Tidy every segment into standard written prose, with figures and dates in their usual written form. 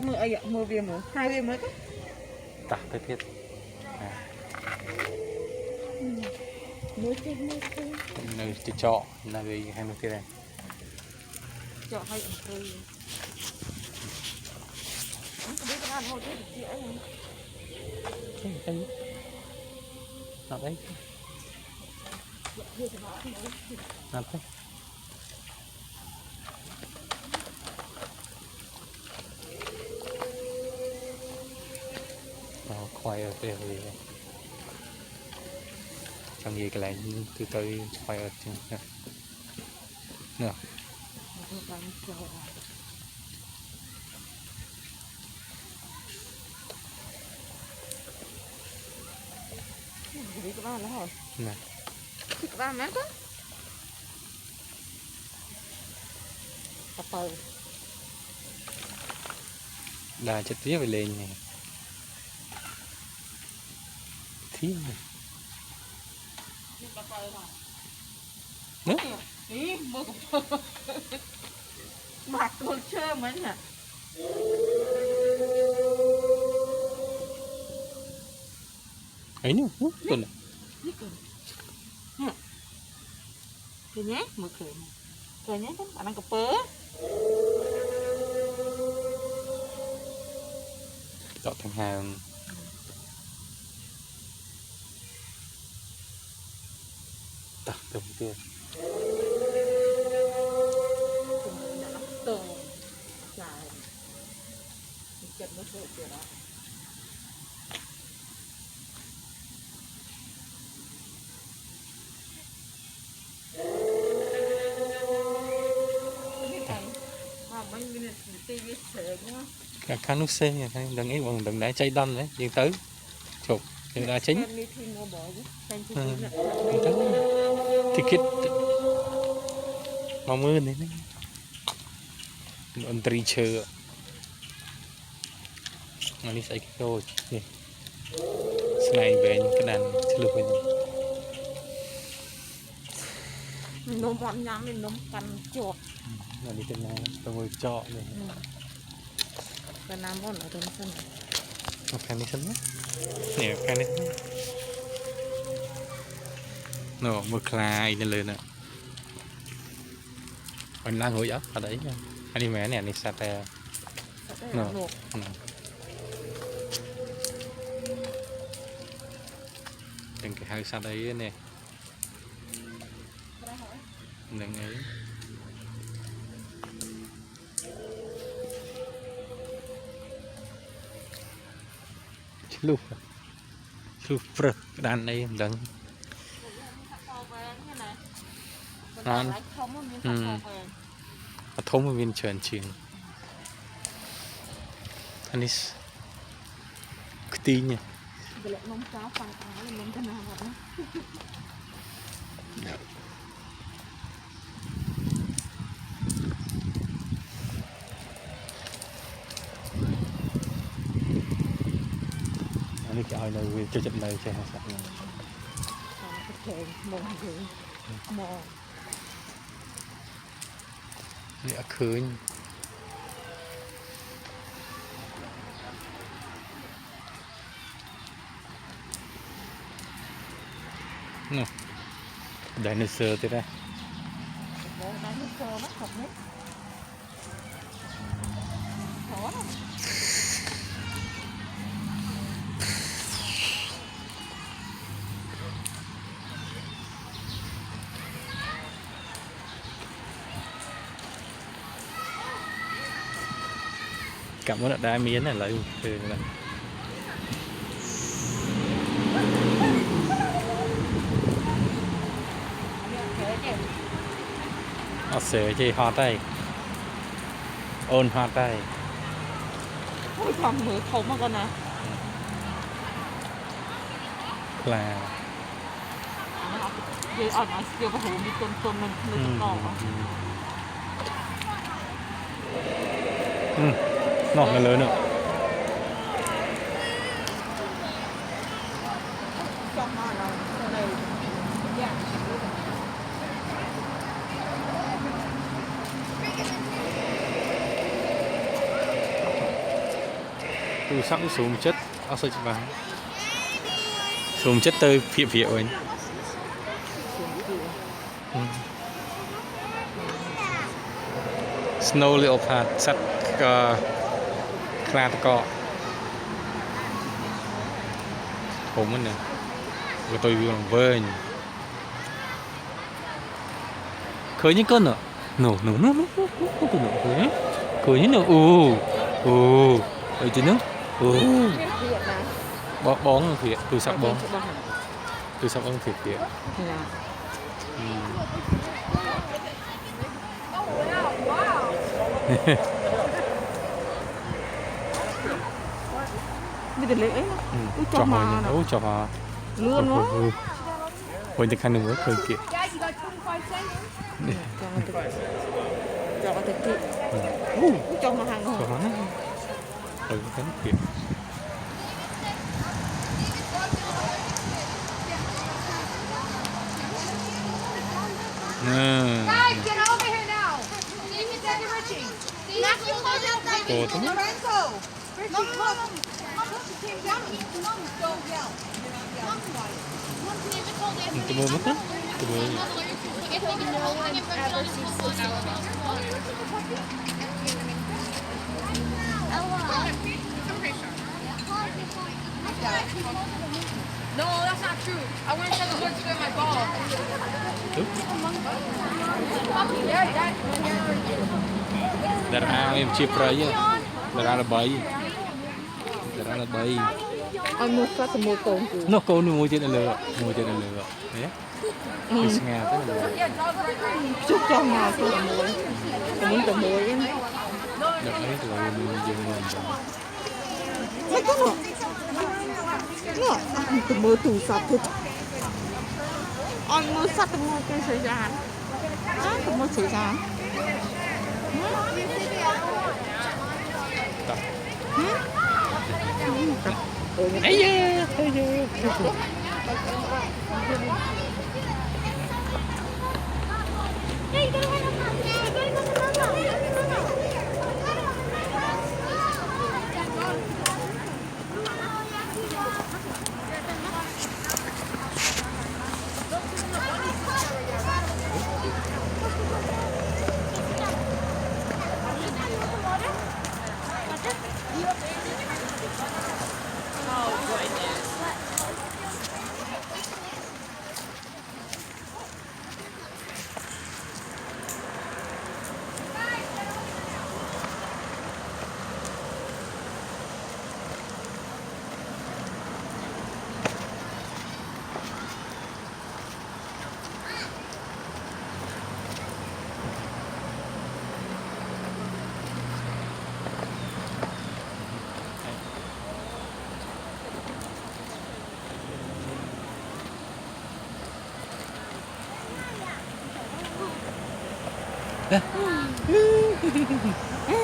mưa ai ạ mưa viêm rồi hai viêm mới tạt tới thiết mưa chết nơi chỉ trọ là vì hai mươi này chọn hay thôi không biết cái ăn thôi chứ chị ấy nào đấy nào đấy khoai ở đây trong gì cái này từ tới khoai ở trên nè biết các bạn hả nè các bạn mát đó tập tờ đà chất tiếc về lên này thiên này nữa ý mưa cũng mặt tôi chơi mấy nè ấy nữa tuần này cái nhé mưa cười nhé bạn đang cặp bớ dọn thành hàng tạt đồng tiền tường dài chật nó sợi kiểu đó cả khăn nước xe đừng ấy bằng đừng đá cháy đâm đấy nhưng tới chụp nhưng đã chính thì kết mong mưa này ông tri chờ mà đi xây cái đôi nè này về những cái đàn chưa được nôm bọn nhắm mình nôm cắn chuột là đi trên này tôi ngồi trọ này cái nam bọn ở trên sân một cái này sân nè cái này nó một khai nên lên nè mình đang ngồi ở đấy nha anh đi mẹ nè đi sạt tè nó đừng cái hai sạt đấy nè đừng ấy lụp đàn đây đừng ăn thông viên chuyển chuyện anh đi cái tí nhỉ anh cái ai này chơi trận này chơi hạt này để khơi nè dinosaur thế đây cảm ơn đá miến này lấy từ này ở sửa chi hot đây ôn hot đây ôi còn mưa không mà con nè là giờ ở nó siêu có hồ đi tuần mình cỏ nọ là lớn nữa ទូរស័ព្ទនេះស៊ូមចិត្តអត់សូវច្បាស់ស៊ូមចិត្តទៅភាកវិញ Snow leopard សត្វខ្លាតកធំហ្នឹងណាវាទៅវាវែងឃើញកូននោះនោះឃើញនោះអូអីទីនោះអូបងភាកទូរស័ព្ទបងទូរស័ព្ទបងភាក มีแต่เล็กเองนะจบมาเนาะ จบมา เลื่อนวะ คนจะคันหนึ่งว่าเคยเกี่ย จบมาตะกี้จบมาห่าง จบมานะเคยกันเกี่ยGuys, get over here now. Richie. Matthew, Lorenzo. Richie, come. Don't yell. Itu mau makan? Itu mau. No, that's not true. I want to tell the Lord to get my ball. Darah em chia praya. Darah lebay. Darah lebay. ឲ្យមួយគាត់ទៅមួយកូនគឺ នោះកូនមួយទៀតនៅលើមួយទៀតនៅលើនេះគឺស្ងាត់ទៅលើ ជុកចង់មកទៅមួយទៅមុនទៅមួយហ្នឹង ដល់នេះទៅយើងមិន មិនទៅនោះទៅមើលទូរស័ព្ទទៅអត់មើលសត្វទៅមើលគេស្រីចានទៅមើលស្រីចាន Ây da, ây da.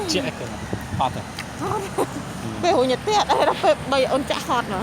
Chạy cái hot à? ពេលហូរញ៉ាត់ទៀតដល់ពេល3អូនចាក់ហត់ណា